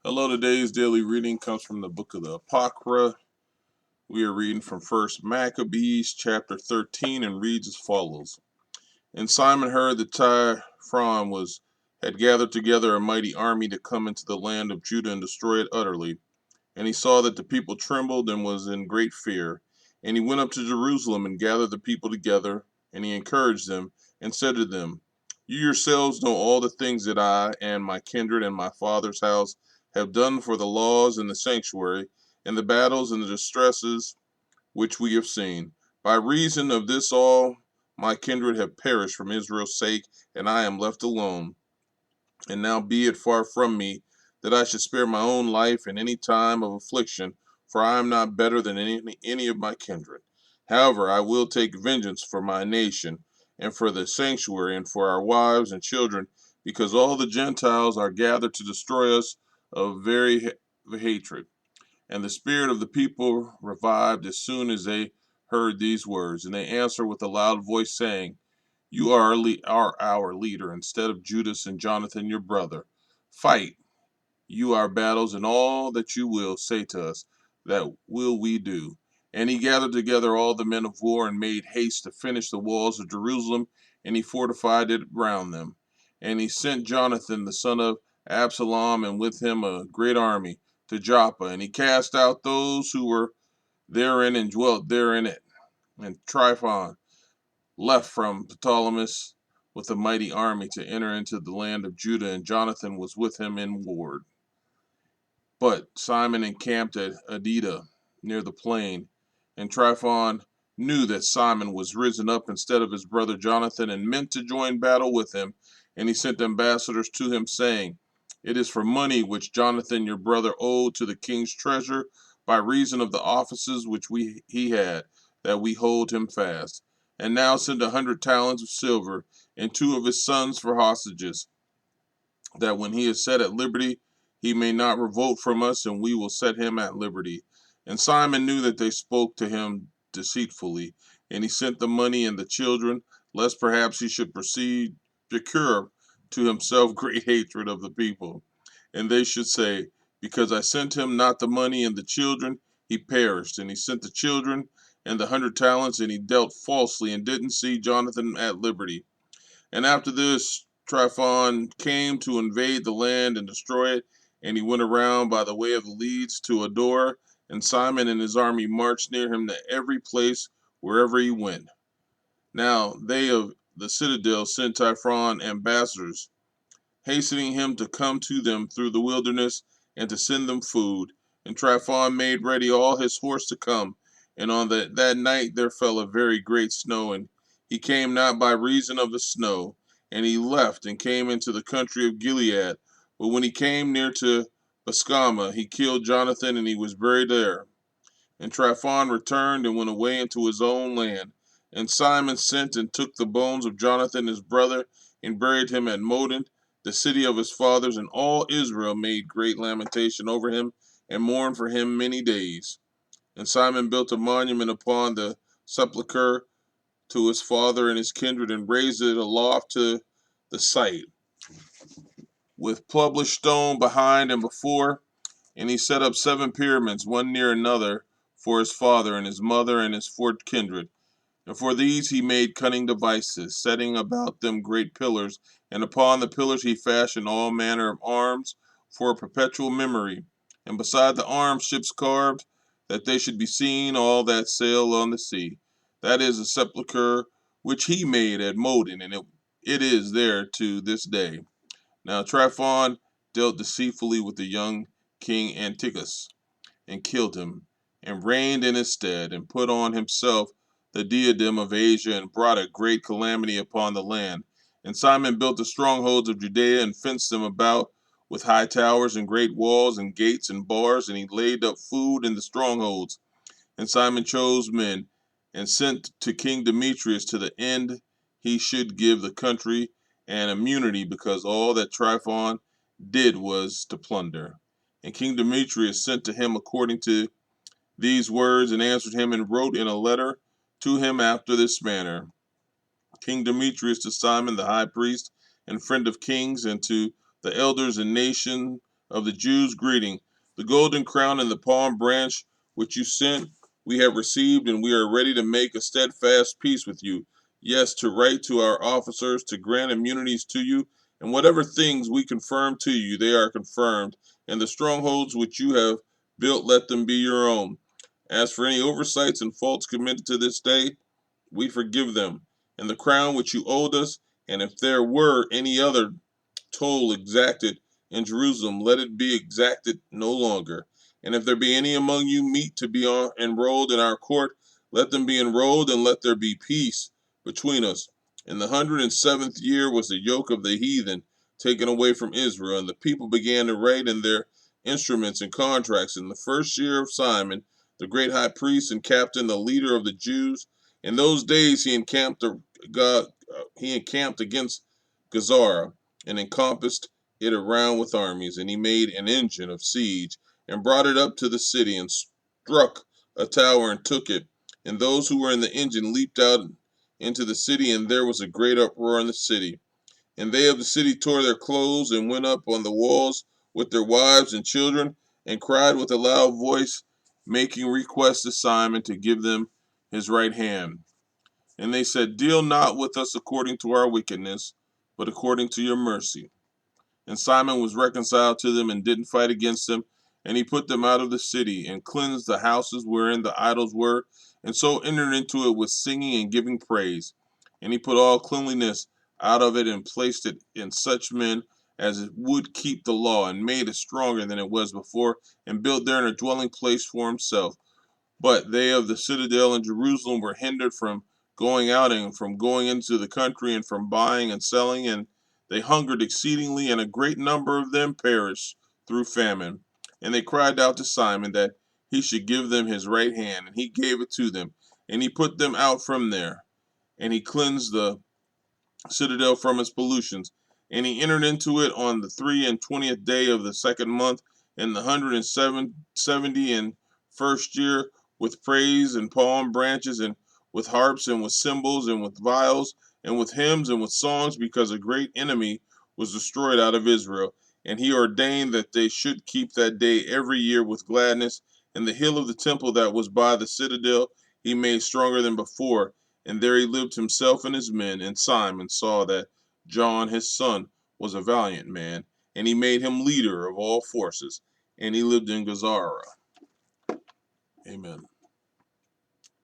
Hello, today's daily reading comes from the book of the Apocrypha. We are reading from First Maccabees chapter 13 and reads as follows. And Simon heard that Typhon had gathered together a mighty army to come into the land of Judah and destroy it utterly. And he saw that the people trembled and was in great fear. And he went up to Jerusalem and gathered the people together, and he encouraged them and said to them, You yourselves know all the things that I and my kindred and my father's house have done for the laws and the sanctuary, and the battles and the distresses which we have seen. By reason of this all, my kindred have perished from Israel's sake, and I am left alone. And now be it far from me that I should spare my own life in any time of affliction, for I am not better than any of my kindred. However, I will take vengeance for my nation, and for the sanctuary, and for our wives and children, because all the Gentiles are gathered to destroy us of very hatred. And the spirit of the people revived as soon as they heard these words, and they answered with a loud voice, saying, You are our leader, instead of Judas and Jonathan your brother. Fight you our battles, and all that you will say to us, that will we do. And he gathered together all the men of war, and made haste to finish the walls of Jerusalem, and he fortified it round them. And he sent Jonathan the son of Absalom, and with him a great army, to Joppa, and he cast out those who were therein and dwelt there in it. And Tryphon left from Ptolemais with a mighty army to enter into the land of Judah, and Jonathan was with him in ward. But Simon encamped at Adida near the plain, and Tryphon knew that Simon was risen up instead of his brother Jonathan, and meant to join battle with him. And he sent ambassadors to him, saying, It is for money which Jonathan your brother owed to the king's treasure, by reason of the offices which he had, that we hold him fast. And now send 100 talents of silver, and 2 of his sons for hostages, that when he is set at liberty, he may not revolt from us, and we will set him at liberty. And Simon knew that they spoke to him deceitfully, and he sent the money and the children, lest perhaps he should procure to himself great hatred of the people. And they should say, Because I sent him not the money and the children, he perished. And he sent the children and the 100 talents, and he dealt falsely, and didn't see Jonathan at liberty. And after this, Tryphon came to invade the land and destroy it, and he went around by the way of the leads to Ador, and Simon and his army marched near him to every place wherever he went. Now they of the citadel sent Tryphon ambassadors, hastening him to come to them through the wilderness, and to send them food. And Tryphon made ready all his horse to come. And on that night there fell a very great snow, and he came not by reason of the snow. And he left and came into the country of Gilead. But when he came near to Bascama, he killed Jonathan, and he was buried there. And Tryphon returned and went away into his own land. And Simon sent and took the bones of Jonathan his brother, and buried him at Modin, the city of his fathers, and all Israel made great lamentation over him, and mourned for him many days. And Simon built a monument upon the sepulchre to his father and his kindred, and raised it aloft to the site, with published stone behind and before. And he set up 7 pyramids, one near another, for his father and his mother and his 4 kindred. And for these he made cunning devices, setting about them great pillars, and upon the pillars he fashioned all manner of arms for a perpetual memory. And beside the arms ships carved, that they should be seen all that sail on the sea. That is a sepulchre which he made at Modin, and it is there to this day. Now Tryphon dealt deceitfully with the young king Antiochus, and killed him, and reigned in his stead, and put on himself the diadem of Asia, and brought a great calamity upon the land. And Simon built the strongholds of Judea, and fenced them about with high towers, and great walls, and gates, and bars, and he laid up food in the strongholds. And Simon chose men, and sent to King Demetrius, to the end he should give the country an immunity, because all that Tryphon did was to plunder. And King Demetrius sent to him according to these words, and answered him, and wrote in a letter to him after this manner. King Demetrius to Simon the high priest, and friend of kings, and to the elders and nation of the Jews greeting. The golden crown and the palm branch which you sent, we have received, and we are ready to make a steadfast peace with you. Yes, to write to our officers, to grant immunities to you, and whatever things we confirm to you, they are confirmed. And the strongholds which you have built, let them be your own. As for any oversights and faults committed to this day, we forgive them. And the crown which you owed us, and if there were any other toll exacted in Jerusalem, let it be exacted no longer. And if there be any among you meet to be enrolled in our court, let them be enrolled, and let there be peace between us. In the 107th year was the yoke of the heathen taken away from Israel, and the people began to write in their instruments and contracts. In the first year of Simon, the great high priest and captain, the leader of the Jews, in those days he encamped against Gazara and encompassed it around with armies. And he made an engine of siege and brought it up to the city and struck a tower and took it. And those who were in the engine leaped out into the city, and there was a great uproar in the city. And they of the city tore their clothes and went up on the walls with their wives and children and cried with a loud voice, making request to Simon to give them his right hand. And they said, Deal not with us according to our wickedness, but according to your mercy. And Simon was reconciled to them and didn't fight against them. And he put them out of the city and cleansed the houses wherein the idols were, and so entered into it with singing and giving praise. And he put all cleanliness out of it and placed it in such men as would keep the law, and made it stronger than it was before, and built therein a dwelling place for himself. But they of the citadel in Jerusalem were hindered from going out and from going into the country and from buying and selling, and they hungered exceedingly, and a great number of them perished through famine. And they cried out to Simon that he should give them his right hand, and he gave it to them, and he put them out from there, and he cleansed the citadel from its pollutions. And he entered into it on the 23rd day of the second month, in the 170 and first year, with praise and palm branches, and with harps, and with cymbals, and with viols, and with hymns, and with songs, because a great enemy was destroyed out of Israel. And he ordained that they should keep that day every year with gladness. And the hill of the temple that was by the citadel he made stronger than before, and there he lived himself and his men. And Simon saw that John his son was a valiant man, and he made him leader of all forces, and he lived in Gazara. Amen.